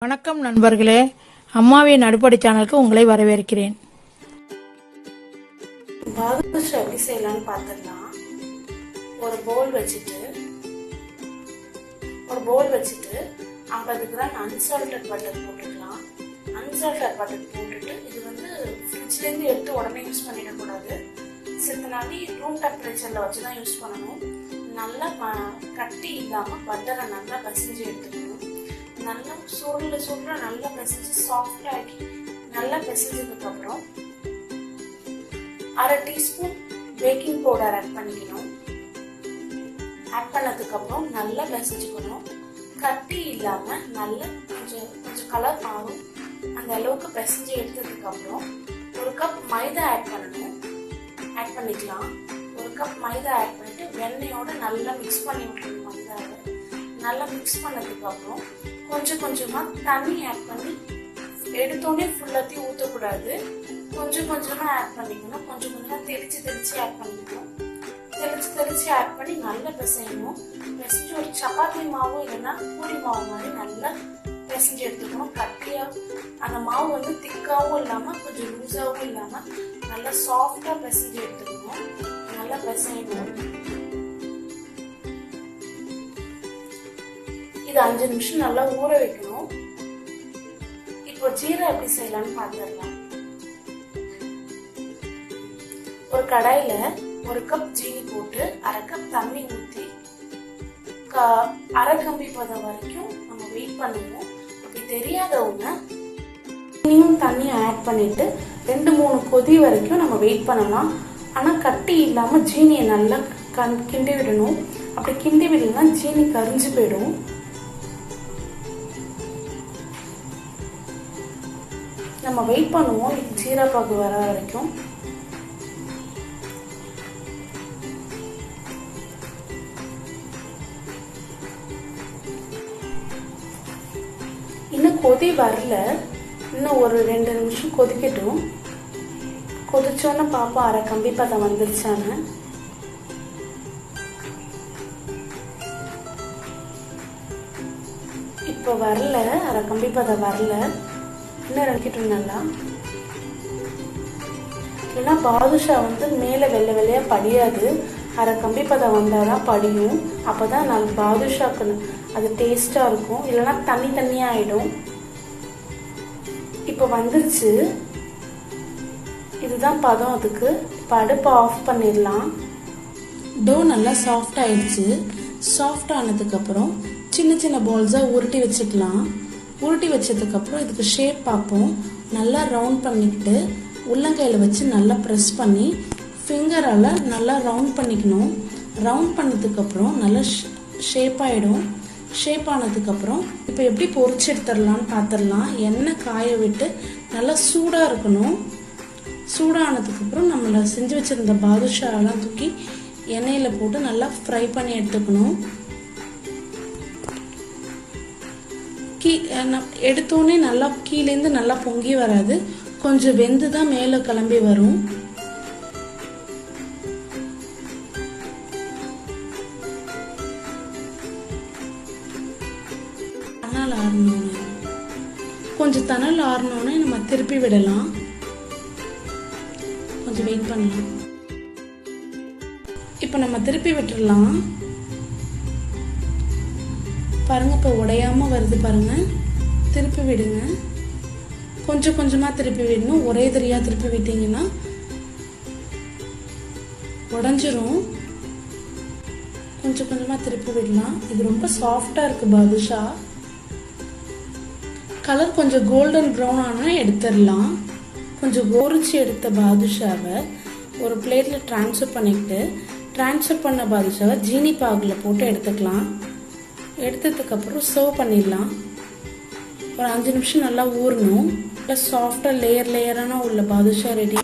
வணக்கம் நண்பர்களே, அம்மாவின் அடுப்படி சேனலுக்கு உங்களை வரவேற்கிறேன். பாதுஷா எப்படி செய்யலாம்னு பார்த்துடலாம். ஒரு பவுல் வச்சுட்டு 50 கிராம் அன்சால்டட் பட்டர் போட்டுக்கலாம். அன்சால்டட் பட்டர் போட்டுட்டு இது வந்து ஃப்ரிட்ஜ்லேருந்து எடுத்து உடனே யூஸ் பண்ணிடக்கூடாது. சித்த நாளி ரூம் டெம்பரேச்சரில் வச்சு தான் யூஸ் பண்ணணும். நல்லா கட்டி இல்லாமல் பட்டரை நல்லா பசிஞ்சு எடுத்துக்கணும். நல்லா சுருள நல்லா பிசைஞ்சு சாஃப்டா ஆக்கி நல்லா பிசைஞ்சதுக்கு அப்புறம் 1/2 டீஸ்பூன் பேக்கிங் பவுடர் ஆட் பண்ணிக்கணும். ஆட் பண்ணதுக்கு அப்புறம் நல்லா பிசைஞ்சுக்கணும். கட்டி இல்லாம நல்லா கொஞ்சம் கலர் மாறும் அந்த அளவுக்கு பிசைஞ்சு எடுத்ததுக்கு அப்புறம் 1 கப் மைதா ஆட் பண்ணிக்கலாம். 1 கப் மைதா ஆட் பண்ணிட்டு வெண்ணெயோட நல்லா மிக்ஸ் பண்ணி விட்டுருணும். மைதாவை நல்லா மிக்ஸ் பண்ணதுக்கு அப்புறம் கொஞ்சமா தண்ணி ஆட் பண்ணி எடுத்தோடனே ஃபுல்லாத்தையும் ஊற்றக்கூடாது. கொஞ்சமா ஆட் பண்ணிக்கணும். கொஞ்சமா தெளிச்சு ஆட் பண்ணிக்கணும். தெளிச்சு ஆட் பண்ணி நல்லா பிசையணும். பிசைஞ்சு ஒரு சப்பாத்தி மாவு இல்லைன்னா பூரி மாவு மாதிரி நல்லா பிசைஞ்சு எடுத்துக்கணும். கட்டியா அந்த மாவு வந்து திக்காவும் இல்லாம கொஞ்சம் லூஸாவும் இல்லாம நல்லா சாஃப்டா பிசைஞ்சு எடுத்துக்கணும். நல்லா பிசையணும். இது 5 நிமிஷம் நல்லா ஊற வைக்கணும். இப்போ ஜீரா எப்படி செய்யலாம்னு பார்த்துடலாம். ஒரு கடாயில 1 கப் ஜீனி போட்டு 1/2 கப் தண்ணி ஊற்றி 1/2 கம்பி பதம் வரைக்கும் நம்ம வெயிட் பண்ணுவோம். அப்படி தெரியாதவங்க தண்ணியும் ஆட் பண்ணிட்டு 2-3 கொதி வரைக்கும் நம்ம வெயிட் பண்ணலாம். ஆனா கட்டி இல்லாம ஜீனியை நல்லா கிண்டி விடணும். அப்படி கிண்டி விடலன்னா ஜீனி கரிஞ்சு போயிடும். நம்ம வெயிட் பண்ணுவோம் ஜீரா பாகு வர வரைக்கும். இன்னும் கொதி வரல. இன்னும் ஒரு 2 நிமிஷம் கொதிக்கட்டும். கொதிச்சோன்னு பாப்போம் 1/2 கம்பி பதம் வந்துருச்சான்னு. இப்போ வரல, 1/2 கம்பி பதம் வரல. இன்னும் இறக்கிட்டோம் நல்லா. இல்லைன்னா பாதுஷா வந்து மேலே வெள்ளையா படியாது. 1/2 கம்பி பதம் வந்தாதான் படியும். அப்பதான் நான் பாதுஷாக்கு அது டேஸ்டா இருக்கும். இல்லைன்னா தண்ணியா ஆயிடும். இப்போ வந்துருச்சு. இதுதான் பதம் அதுக்கு. இப்போ அடுப்பை ஆஃப் பண்ணிடலாம். டோ நல்லா சாஃப்ட் ஆயிடுச்சு. சாஃப்ட் ஆனதுக்கு அப்புறம் சின்ன பால்ஸா உருட்டி வச்சுக்கலாம். உருட்டி வச்சதுக்கு அப்புறம் இதுக்கு ஷேப் பார்ப்போம். நல்லா ரவுண்ட் பண்ணிக்கிட்டு உள்ளங்கையில வச்சு நல்லா ப்ரெஸ் பண்ணி ஃபிங்கரால நல்லா ரவுண்ட் பண்ணிக்கணும். ரவுண்ட் பண்ணதுக்கு அப்புறம் நல்லா ஷேப் ஆயிடும். ஷேப் ஆனதுக்கு அப்புறம் இப்போ எப்படி பொரிச்சு எடுத்துடலாம்னு பார்த்துடலாம். எண்ணெய் காய விட்டு நல்லா சூடா இருக்கணும். சூடானதுக்கு அப்புறம் நம்மள செஞ்சு வச்சிருந்த பாதுஷாலாம் தூக்கி எண்ணெயில போட்டு நல்லா ஃப்ரை பண்ணி எடுத்துக்கணும். எடுத்தோடனே நல்லா கீழேந்து நல்லா பொங்கி வராது. கொஞ்சம் வெந்து தான் மேல கிளம்பி வரும். கொஞ்சம் தணல் ஆறணும்னு நம்ம திருப்பி விடலாம். கொஞ்சம் வெயிட் பண்ணலாம். இப்ப நம்ம திருப்பி விட்டுடலாம். பாருங்க, இப்போ உடையாம வருது பாருங்க. திருப்பி விடுங்க. கொஞ்சமா திருப்பி விடணும். ஒரே தரியா திருப்பி விட்டீங்கன்னா உடைஞ்சிரும். கொஞ்சமா திருப்பி விடலாம். இது ரொம்ப சாஃப்டா இருக்கு பாதுஷா. கலர் கொஞ்சம் கோல்டன் ப்ரௌன் ஆனா எடுத்துடலாம். கொஞ்சம் பொரிச்சு எடுத்த பாதுஷாவை ஒரு பிளேட்ல டிரான்ஸ்ஃபர் பண்ண பாதுஷாவை ஜீனி பாகுல போட்டு எடுத்துக்கலாம். எடுத்ததுக்கு அப்புறம் சர்வ் பண்ணிடலாம். ஒரு 5 நிமிஷம் நல்லா ஊறணும். சாஃப்டா லேயரான உள்ள பாதுஷா ரெடி.